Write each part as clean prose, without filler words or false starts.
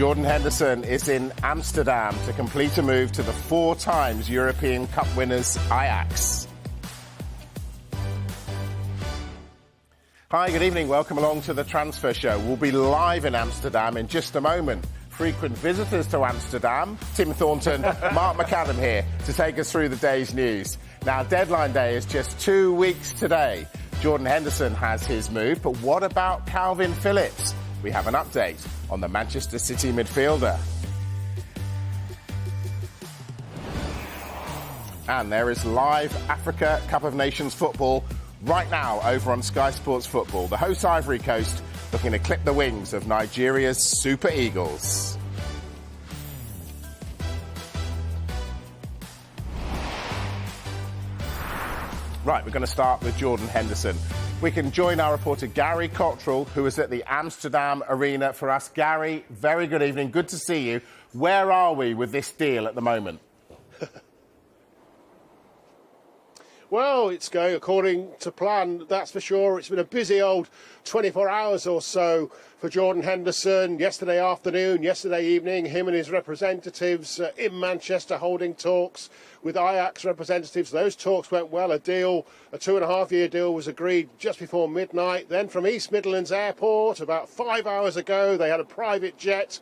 Jordan Henderson is in Amsterdam to complete a move to the 4 times European Cup winners Ajax. Hi, good evening. Welcome along to the Transfer Show. We'll be live in Amsterdam in just a moment. Frequent visitors to Amsterdam, Tim Thornton, Mark McAdam here to take us through the day's news. Now, deadline day is just 2 weeks today. Jordan Henderson has his move, but what about Calvin Phillips? We have an update on the Manchester City midfielder. And there is live Africa Cup of Nations football right now over on Sky Sports Football. The host Ivory Coast looking to clip the wings of Nigeria's Super Eagles. Right, we're going to start with Jordan Henderson. We can join our reporter Gary Cottrell, who is at the Amsterdam Arena for us. Gary, very good evening. Good to see you. Where are we with this deal at the moment? Well, it's going according to plan, that's for sure. It's been a busy old 24 hours or so for Jordan Henderson. Yesterday afternoon, yesterday evening, him and his representatives in Manchester holding talks with Ajax representatives. Those talks went well. A 2.5-year deal was agreed just before midnight. Then from East Midlands Airport, about 5 hours ago, they had a private jet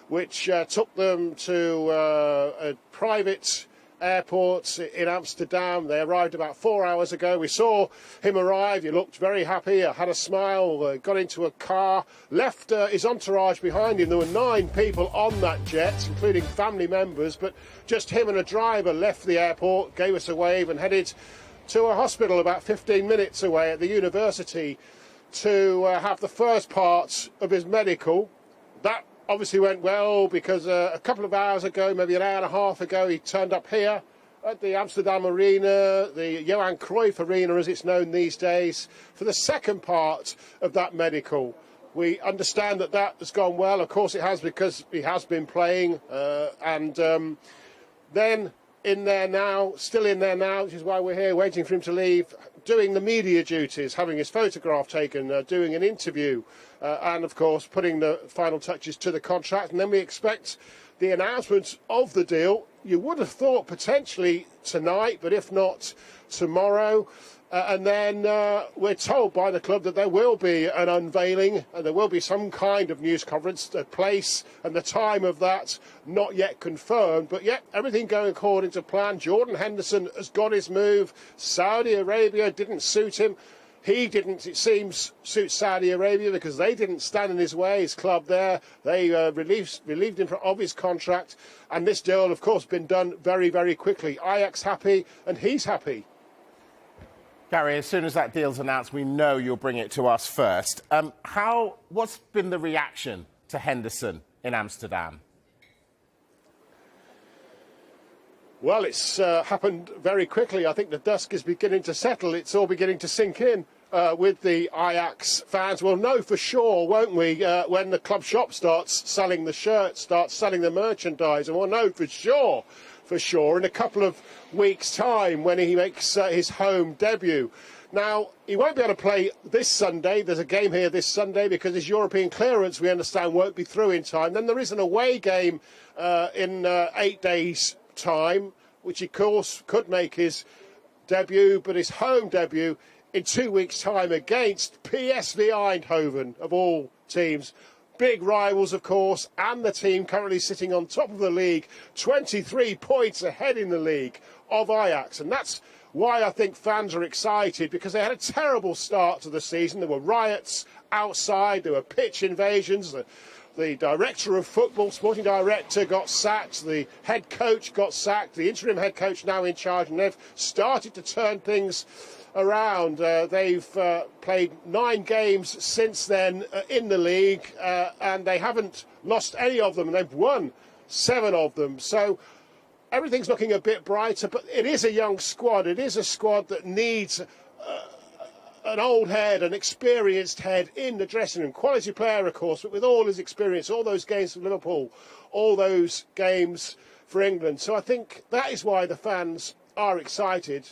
which took them to a private airport in Amsterdam. They arrived about 4 hours ago. We saw him arrive. He looked very happy, had a smile, got into a car, left his entourage behind him. There were 9 people on that jet, including family members, but just him and a driver left the airport, gave us a wave and headed to a hospital about 15 minutes away at the university to have the first part of his medical. That obviously went well because a couple of hours ago, maybe an hour and a half ago, he turned up here at the Amsterdam Arena, the Johan Cruyff Arena as it's known these days, for the second part of that medical. We understand that that has gone well. Of course it has, because he has been playing. Then in there now, still in there now, which is why we're here waiting for him to leave, doing the media duties, having his photograph taken, doing an interview, and of course putting the final touches to the contract. And then we expect the announcement of the deal. You would have thought potentially tonight, but if not tomorrow. And then we're told by the club that there will be an unveiling and there will be some kind of news conference. The place and the time of that not yet confirmed, but yet everything going according to plan. Jordan Henderson has got his move. Saudi Arabia didn't suit him. He didn't, it seems, suit Saudi Arabia because they didn't stand in his way, his club there. They relieved him of his contract. And this deal, of course, been done very, very quickly. Ajax happy and he's happy. Gary, as soon as that deal's announced, we know you'll bring it to us first. What's been the reaction to Henderson in Amsterdam? Well, it's happened very quickly. I think the dust is beginning to settle. It's all beginning to sink in with the Ajax fans. We'll know for sure, won't we, when the club shop starts selling the shirts, starts selling the merchandise, and we'll know for sure in a couple of weeks' time when he makes his home debut. Now, he won't be able to play this Sunday. There's a game here this Sunday because his European clearance, we understand, won't be through in time. Then there is an away game in 8 days' time, which, of course, could make his debut, but his home debut in 2 weeks' time against PSV Eindhoven, of all teams. Big rivals, of course, and the team currently sitting on top of the league, 23 points ahead in the league of Ajax. And that's why I think fans are excited, because they had a terrible start to the season. There were riots outside, there were pitch invasions. The director of football, sporting director, got sacked. The head coach got sacked. The interim head coach now in charge, and they've started to turn things around. They've played 9 games since then in the league, and they haven't lost any of them, and they've won 7 of them. So everything's looking a bit brighter, but it is a young squad. It is a squad that needs an old head, an experienced head in the dressing room. Quality player, of course, but with all his experience, all those games for Liverpool, all those games for England. So I think that is why the fans are excited.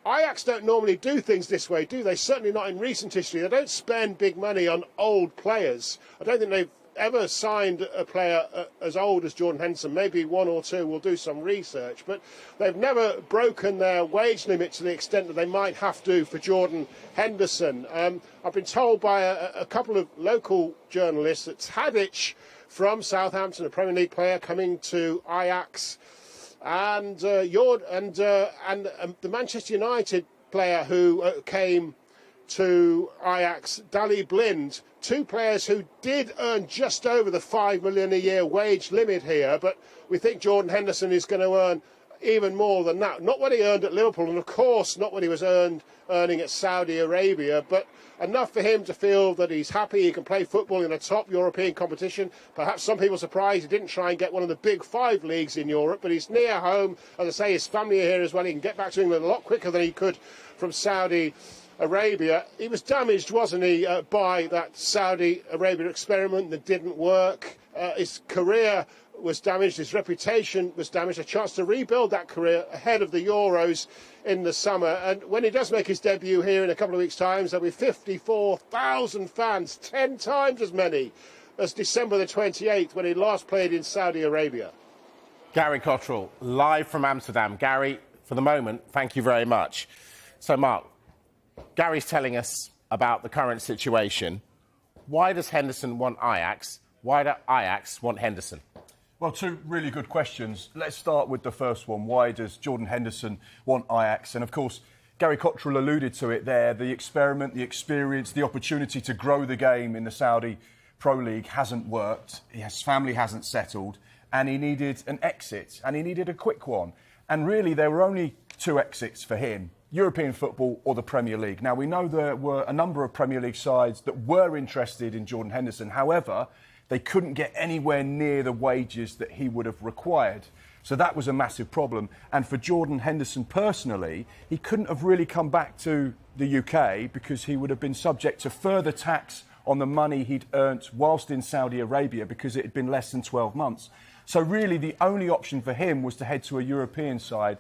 Ajax don't normally do things this way, do they? Certainly not in recent history. They don't spend big money on old players. I don't think they've ever signed a player as old as Jordan Henderson. Maybe one or two will do some research, but they've never broken their wage limit to the extent that they might have to for Jordan Henderson. I've been told by a couple of local journalists that Tadic from Southampton, a Premier League player, coming to Ajax, and the Manchester United player who came to Ajax, Daley Blind, two players who did earn just over the $5 million a year wage limit here, but we think Jordan Henderson is going to earn even more than that. Not what he earned at Liverpool, and of course not what he was earning at Saudi Arabia, but enough for him to feel that he's happy he can play football in a top European competition. Perhaps some people are surprised he didn't try and get one of the big 5 leagues in Europe, but he's near home. As I say, his family are here as well. He can get back to England a lot quicker than he could from Saudi Arabia. He was damaged, wasn't he, by that Saudi Arabia experiment that didn't work. His career was damaged, his reputation was damaged, a chance to rebuild that career ahead of the Euros in the summer. And when he does make his debut here in a couple of weeks' time, there'll be 54,000 fans, 10 times as many as December the 28th when he last played in Saudi Arabia. Gary Cottrell, live from Amsterdam. Gary, for the moment, thank you very much. So, Mark, Gary's telling us about the current situation. Why does Henderson want Ajax? Why does Ajax want Henderson? Well, two really good questions. Let's start with the first one. Why does Jordan Henderson want Ajax? And, of course, Gary Cottrell alluded to it there. The experiment, the experience, the opportunity to grow the game in the Saudi Pro League hasn't worked. His family hasn't settled. And he needed an exit. And he needed a quick one. And, really, there were only 2 exits for him. European football or the Premier League. Now, we know there were a number of Premier League sides that were interested in Jordan Henderson. However, they couldn't get anywhere near the wages that he would have required. So that was a massive problem. And for Jordan Henderson personally, he couldn't have really come back to the UK because he would have been subject to further tax on the money he'd earned whilst in Saudi Arabia because it had been less than 12 months. So really the only option for him was to head to a European side,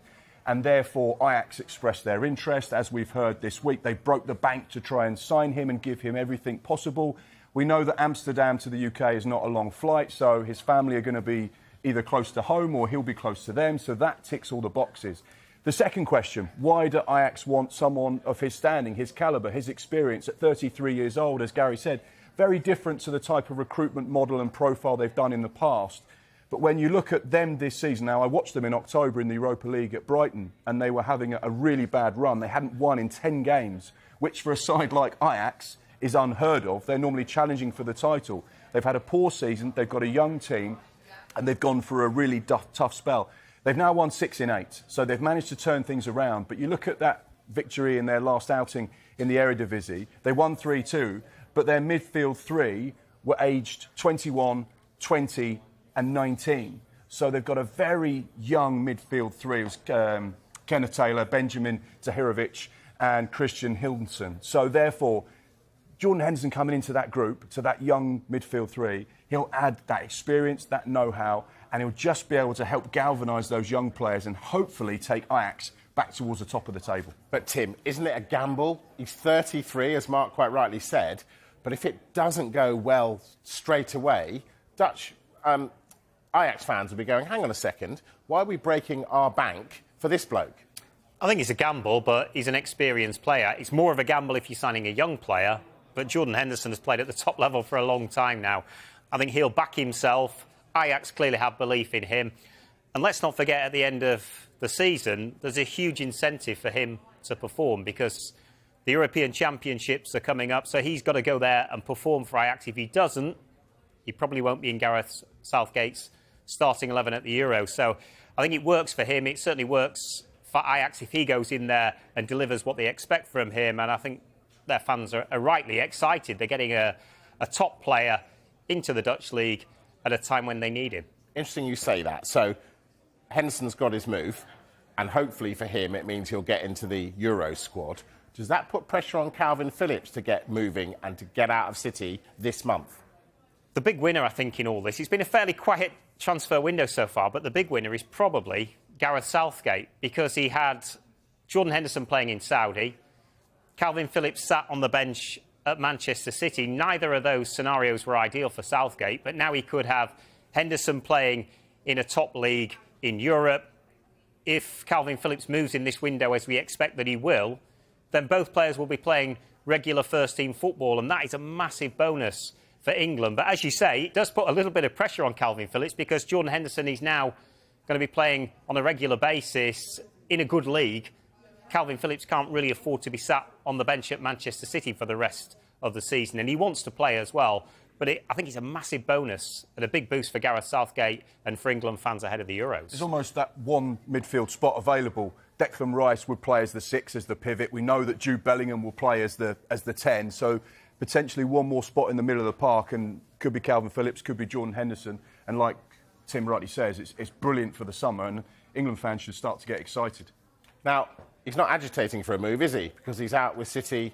and therefore Ajax expressed their interest. As we've heard this week, they broke the bank to try and sign him and give him everything possible. We know that Amsterdam to the UK is not a long flight, so his family are going to be either close to home or he'll be close to them, so that ticks all the boxes. The second question, why do Ajax want someone of his standing, his calibre, his experience at 33 years old, as Gary said, very different to the type of recruitment model and profile they've done in the past. But when you look at them this season, now I watched them in October in the Europa League at Brighton, and they were having a really bad run. They hadn't won in 10 games, which for a side like Ajax is unheard of. They're normally challenging for the title. They've had a poor season, they've got a young team, and they've gone for a really tough spell. They've now won 6 in 8, so they've managed to turn things around. But you look at that victory in their last outing in the Eredivisie, they won 3-2, but their midfield 3 were aged 21, 20 and 19. So they've got a very young midfield 3. It was Kenneth Taylor, Benjamin Zahirovic and Christian Henderson. So therefore, Jordan Henderson coming into that group, to that young midfield 3, he'll add that experience, that know-how, and he'll just be able to help galvanise those young players and hopefully take Ajax back towards the top of the table. But Tim, isn't it a gamble? He's 33, as Mark quite rightly said, but if it doesn't go well straight away, Dutch Ajax fans will be going, hang on a second, why are we breaking our bank for this bloke? I think it's a gamble, but he's an experienced player. It's more of a gamble if you're signing a young player, but Jordan Henderson has played at the top level for a long time now. I think he'll back himself. Ajax clearly have belief in him. And let's not forget, at the end of the season, there's a huge incentive for him to perform because the European Championships are coming up, so he's got to go there and perform for Ajax. If he doesn't, he probably won't be in Gareth Southgate's starting 11 at the Euro. So I think it works for him. It certainly works for Ajax if he goes in there and delivers what they expect from him. And I think their fans are rightly excited. They're getting a top player into the Dutch league at a time when they need him. Interesting you say that. So Henderson's got his move, and hopefully for him it means he'll get into the Euro squad. Does that put pressure on Calvin Phillips to get moving and to get out of City this month? The big winner, I think, in all this, it's been a fairly quiet transfer window so far, but the big winner is probably Gareth Southgate, because he had Jordan Henderson playing in Saudi, Calvin Phillips sat on the bench at Manchester City. Neither of those scenarios were ideal for Southgate, but now he could have Henderson playing in a top league in Europe. If Calvin Phillips moves in this window, as we expect that he will, then both players will be playing regular first-team football, and that is a massive bonus for England. But as you say, it does put a little bit of pressure on Calvin Phillips because Jordan Henderson is now going to be playing on a regular basis in a good league. Calvin Phillips can't really afford to be sat on the bench at Manchester City for the rest of the season, and he wants to play as well. But I think it's a massive bonus and a big boost for Gareth Southgate and for England fans ahead of the Euros. There's almost that one midfield spot available. Declan Rice would play as the 6, as the pivot. We know that Jude Bellingham will play as the 10. So potentially one more spot in the middle of the park, and could be Calvin Phillips, could be Jordan Henderson. And like Tim rightly says, it's brilliant for the summer, and England fans should start to get excited. Now, he's not agitating for a move, is he? Because he's out with City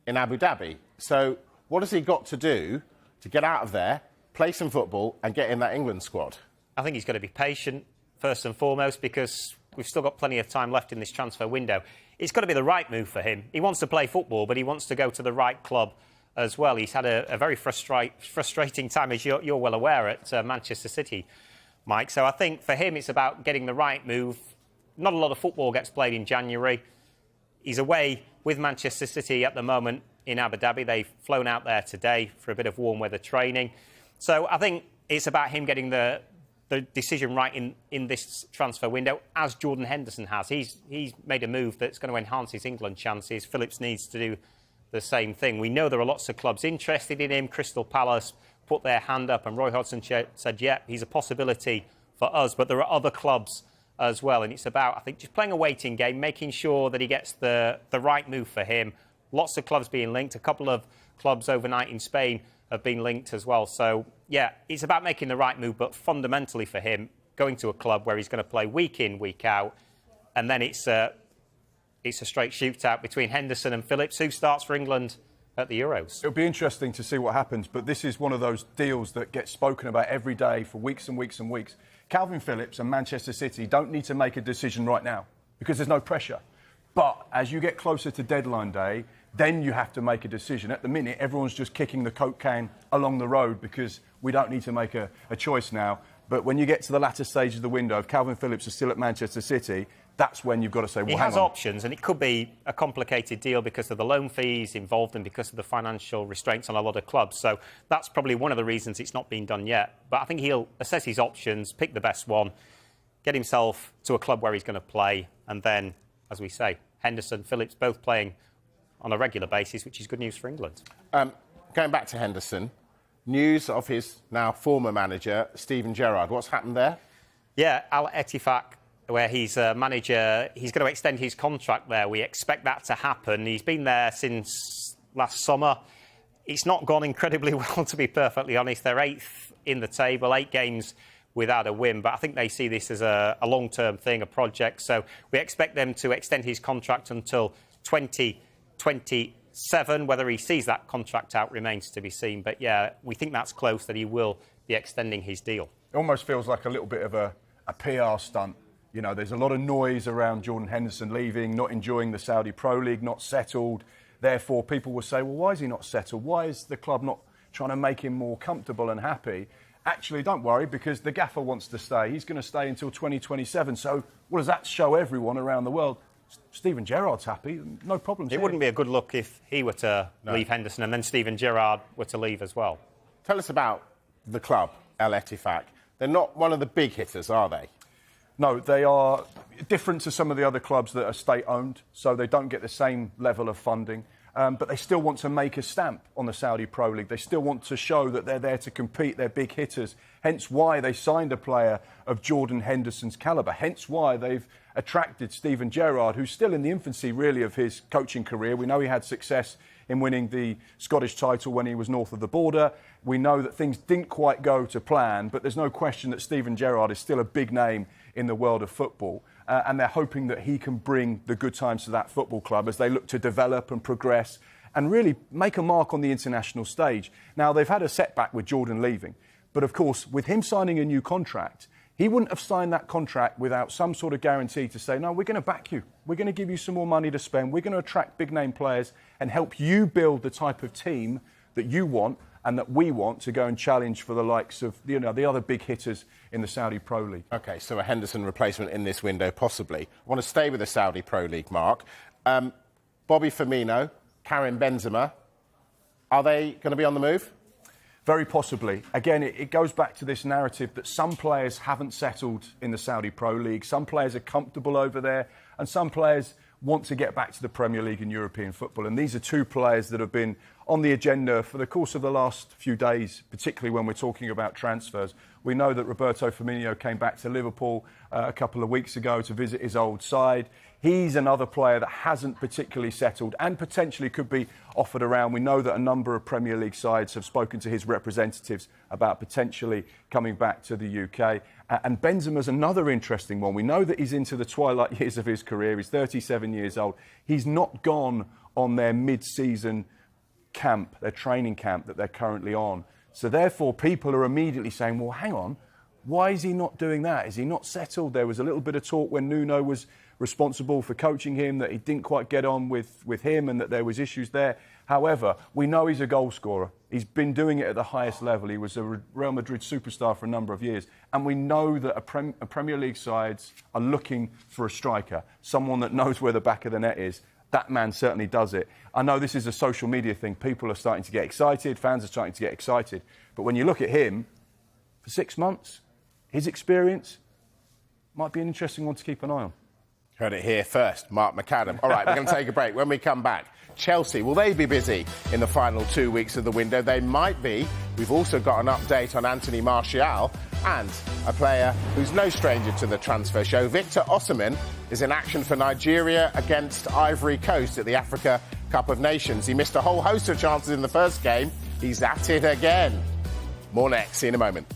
in Abu Dhabi. So what has he got to do to get out of there, play some football and get in that England squad? I think he's got to be patient, first and foremost, because we've still got plenty of time left in this transfer window. It's got to be the right move for him. He wants to play football, but he wants to go to the right club as well. He's had a very frustrating time, as you're well aware, at Manchester City, Mike. So I think for him it's about getting the right move. Not a lot of football gets played in January. He's away with Manchester City at the moment in Abu Dhabi. They've flown out there today for a bit of warm weather training. So I think it's about him getting the decision right in this transfer window, as Jordan Henderson has. He's made a move that's going to enhance his England chances. Phillips needs to do the same thing. We know there are lots of clubs interested in him. Crystal Palace put their hand up, and Roy Hodgson said, yeah, he's a possibility for us. But there are other clubs as well, and it's about, I think, just playing a waiting game, making sure that he gets the right move for him. Lots of clubs being linked. A couple of clubs overnight in Spain have been linked as well. So, yeah, it's about making the right move, but fundamentally for him, going to a club where he's going to play week in, week out, and then it's a straight shootout between Henderson and Phillips. Who starts for England at the Euros? It'll be interesting to see what happens, but this is one of those deals that gets spoken about every day for weeks and weeks and weeks. Calvin Phillips and Manchester City don't need to make a decision right now because there's no pressure. But as you get closer to deadline day, then you have to make a decision. At the minute, everyone's just kicking the Coke can along the road because we don't need to make a choice now. But when you get to the latter stage of the window, if Calvin Phillips is still at Manchester City, that's when you've got to say, well, he hang has on. options, and it could be a complicated deal because of the loan fees involved and because of the financial restraints on a lot of clubs. So that's probably one of the reasons it's not been done yet. But I think he'll assess his options, pick the best one, get himself to a club where he's going to play, and then, as we say, Henderson, Phillips both playing on a regular basis, which is good news for England. Going back to Henderson, news of his now former manager, Steven Gerrard. What's happened there? Yeah, Al Ettifaq, where he's a manager, he's going to extend his contract there. We expect that to happen. He's been there since last summer. It's not gone incredibly well, to be perfectly honest. They're 8th in the table, 8 games without a win. But I think they see this as a long-term thing, a project. So we expect them to extend his contract until 2027. Whether he sees that contract out remains to be seen. But, yeah, we think that's close, that he will be extending his deal. It almost feels like a little bit of a PR stunt. You know, there's a lot of noise around Jordan Henderson leaving, not enjoying the Saudi Pro League, not settled. Therefore, people will say, well, why is he not settled? Why is the club not trying to make him more comfortable and happy? Actually, don't worry, because the gaffer wants to stay. He's going to stay until 2027. So what does that show everyone around the world? Steven Gerrard's happy, no problems. It wouldn't be a good look if he were to leave Henderson and then Steven Gerrard were to leave as well. Tell us about the club, Al Ettifaq. They're not one of the big hitters, are they? No, they are different to some of the other clubs that are state-owned, so they don't get the same level of funding. But they still want to make a stamp on the Saudi Pro League. They still want to show that they're there to compete, they're big hitters. Hence why they signed a player of Jordan Henderson's calibre. Hence why they've attracted Steven Gerrard, who's still in the infancy, really, of his coaching career. We know he had success in winning the Scottish title when he was north of the border. We know that things didn't quite go to plan, but there's no question that Steven Gerrard is still a big name in the world of football. And they're hoping that he can bring the good times to that football club as they look to develop and progress and really make a mark on the international stage. Now, they've had a setback with Jordan leaving. But, of course, with him signing a new contract, He wouldn't have signed that contract without some sort of guarantee to say, no, we're going to back you. We're going to give you some more money to spend. We're going to attract big-name players and help you build the type of team that you want and that we want to go and challenge for the likes of, the other big hitters in the Saudi Pro League. OK, so a Henderson replacement in this window, possibly. I want to stay with the Saudi Pro League, Mark. Bobby Firmino, Karim Benzema, are they going to be on the move? Very possibly. Again, it goes back to this narrative that some players haven't settled in the Saudi Pro League, some players are comfortable over there, and some players want to get back to the Premier League and European football. And these are two players that have been on the agenda for the course of the last few days, particularly when we're talking about transfers. We know that Roberto Firmino came back to Liverpool a couple of weeks ago to visit his old side. He's another player that hasn't particularly settled and potentially could be offered around. We know that a number of Premier League sides have spoken to his representatives about potentially coming back to the UK. And Benzema's another interesting one. We know that he's into the twilight years of his career. He's 37 years old. He's not gone on their mid-season camp, their training camp that they're currently on. So therefore, people are immediately saying, well, hang on, why is he not doing that? Is he not settled? There was a little bit of talk when Nuno was responsible for coaching him that he didn't quite get on with him and that there was issues there. However, we know he's a goal scorer. He's been doing it at the highest level. He was a Real Madrid superstar for a number of years. And we know that a Premier League sides are looking for a striker, someone that knows where the back of the net is. That man certainly does it. I know this is a social media thing. People are starting to get excited. Fans are starting to get excited. But when you look at him, for 6 months, his experience might be an interesting one to keep an eye on. Heard it here first, Mark McAdam. All right, we're going to take a break. When we come back, Chelsea, will they be busy in the final 2 weeks of the window? They might be. We've also got an update on Anthony Martial and a player who's no stranger to the transfer show. Victor Osimhen is in action for Nigeria against Ivory Coast at the Africa Cup of Nations. He missed a whole host of chances in the first game. He's at it again. More next. See you in a moment.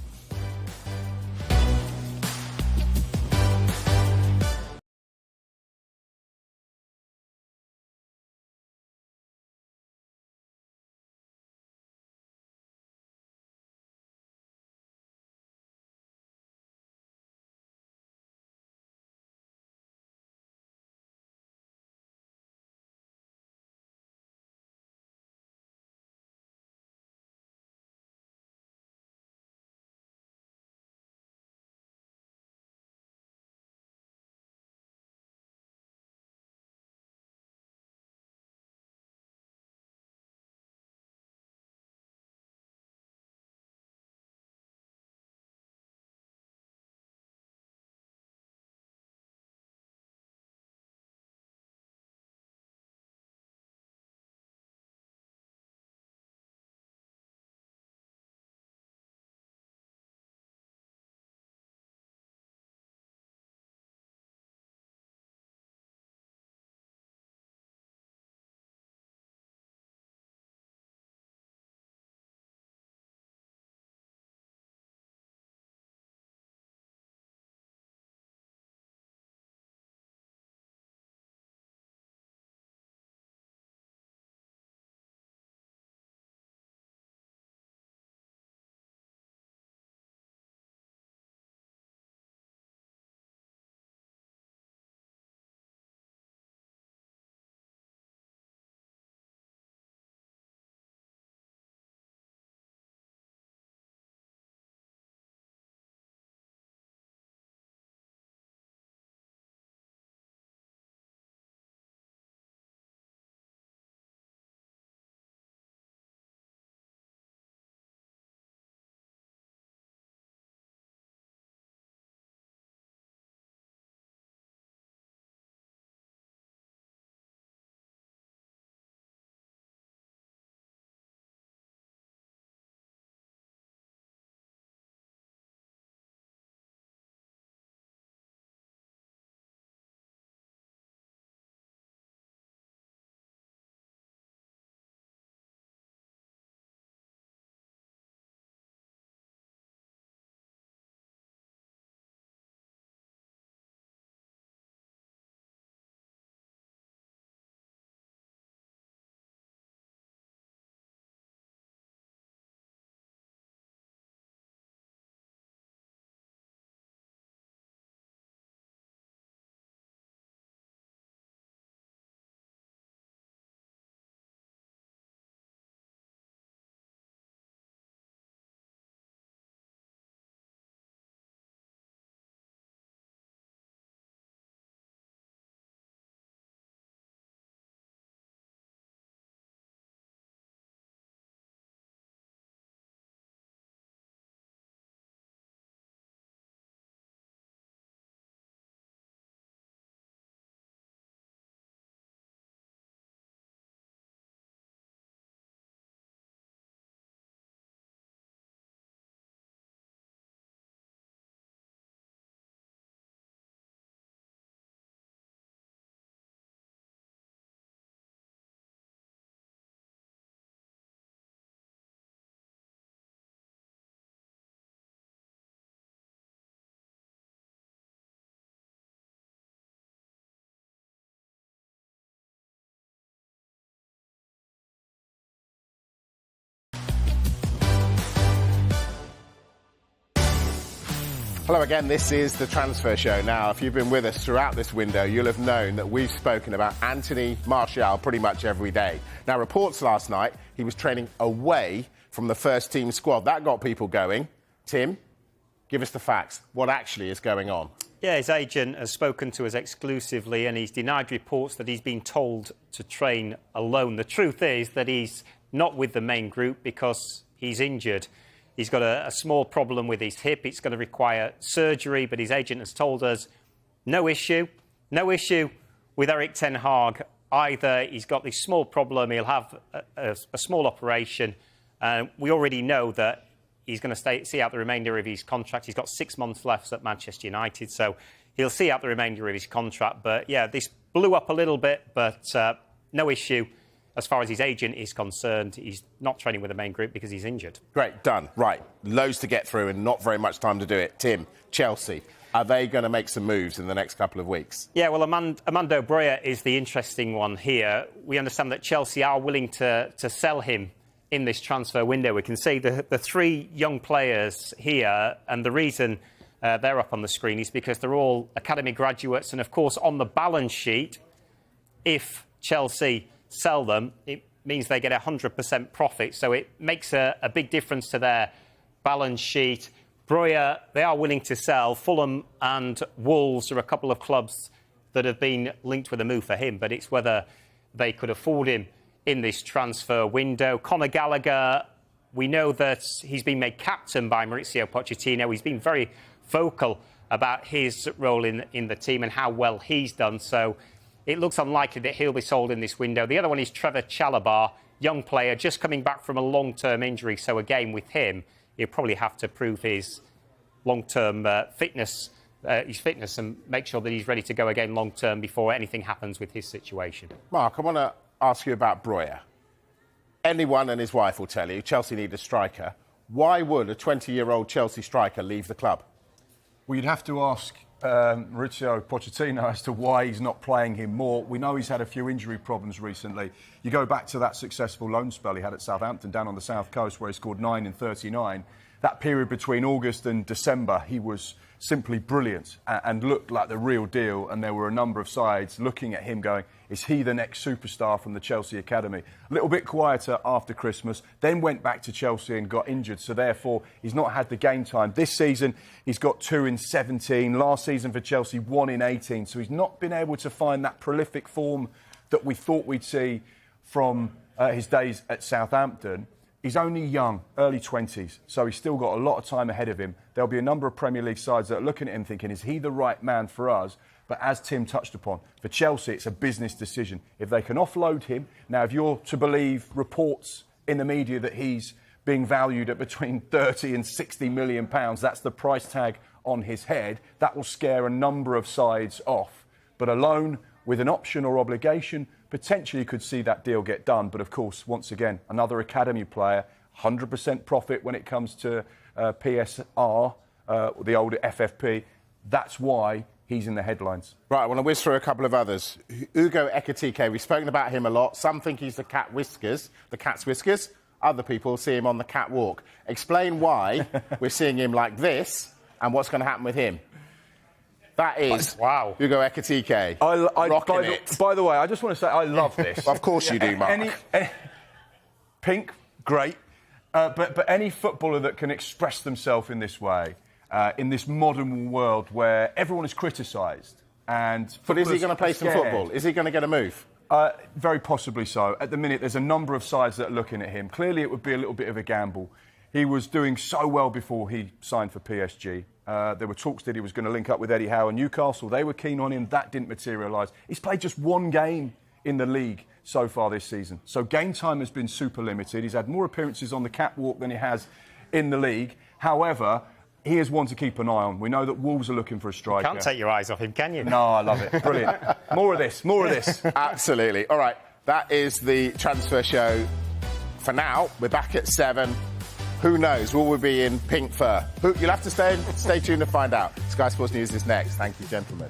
Hello again, this is the Transfer Show. Now, if you've been with us throughout this window, you'll have known that we've spoken about Anthony Martial pretty much every day. Now, reports last night, he was training away from the first team squad. That got people going. Tim, give us the facts. What actually is going on? Yeah, his agent has spoken to us exclusively and he's denied reports that he's been told to train alone. The truth is that he's not with the main group because he's injured. He's got a small problem with his hip. It's going to require surgery, but his agent has told us no issue with Erik ten Hag. Either he's got this small problem, he'll have a small operation. We already know that he's going to see out the remainder of his contract. He's got 6 months left at Manchester United, so he'll see out the remainder of his contract. But, yeah, this blew up a little bit, but no issue. As far as his agent is concerned, he's not training with the main group because he's injured. Great, done. Right, loads to get through and not very much time to do it. Tim, Chelsea, are they going to make some moves in the next couple of weeks? Yeah, well, Armando Broja is the interesting one here. We understand that Chelsea are willing to sell him in this transfer window. We can see the three young players here, and the reason they're up on the screen is because they're all academy graduates, and, of course, on the balance sheet, if Chelsea sell them, it means they get 100% profit. So it makes a big difference to their balance sheet. Broja, they are willing to sell. Fulham and Wolves are a couple of clubs that have been linked with a move for him, but it's whether they could afford him in this transfer window. Conor Gallagher, we know that he's been made captain by Mauricio Pochettino. He's been very vocal about his role in the team and how well he's done. So it looks unlikely that he'll be sold in this window. The other one is Trevor Chalobah, young player, just coming back from a long-term injury. So again, with him, he'll probably have to prove his long-term fitness and make sure that he's ready to go again long-term before anything happens with his situation. Mark, I want to ask you about Broja. Anyone and his wife will tell you Chelsea need a striker. Why would a 20-year-old Chelsea striker leave the club? Well, you'd have to ask Mauricio Pochettino as to why he's not playing him more. We know he's had a few injury problems recently. You go back to that successful loan spell he had at Southampton down on the south coast where he scored 9 in 39. That period between August and December, he was simply brilliant and looked like the real deal. And there were a number of sides looking at him going, is he the next superstar from the Chelsea Academy? A little bit quieter after Christmas, then went back to Chelsea and got injured. So therefore, he's not had the game time. This season, he's got 2 in 17. Last season for Chelsea, 1 in 18. So he's not been able to find that prolific form that we thought we'd see from his days at Southampton. He's only young, early 20s, so he's still got a lot of time ahead of him. There'll be a number of Premier League sides that are looking at him thinking, is he the right man for us? But as Tim touched upon, for Chelsea, it's a business decision. If they can offload him, now if you're to believe reports in the media that he's being valued at between 30 and 60 million pounds, that's the price tag on his head, that will scare a number of sides off. But a loan with an option or obligation, potentially could see that deal get done. But of course, once again, another academy player, 100% profit when it comes to PSR, the old FFP. That's why he's in the headlines. Right, I want to whiz through a couple of others. Ugo Ekitike, we've spoken about him a lot. Some think he's the cat's whiskers. Other people see him on the catwalk. Explain why we're seeing him like this and what's going to happen with him. That is wow. Ugo Ekitike. By the way, I just want to say I love this. Of course you do, Mark. Pink, great. But any footballer that can express themselves in this way, in this modern world where everyone is criticised and... But is he going to play some football? Is he going to get a move? Very possibly so. At the minute, there's a number of sides that are looking at him. Clearly, it would be a little bit of a gamble. He was doing so well before he signed for PSG. There were talks that he was going to link up with Eddie Howe and Newcastle. They were keen on him. That didn't materialise. He's played just one game in the league so far this season. So game time has been super limited. He's had more appearances on the catwalk than he has in the league. However, he is one to keep an eye on. We know that Wolves are looking for a striker. You can't take your eyes off him, can you? No, I love it. Brilliant. More of this. Absolutely. All right, that is the transfer show for now. We're back at 7. Who knows? Will we be in pink fur? You'll have to stay tuned to find out. Sky Sports News is next. Thank you, gentlemen.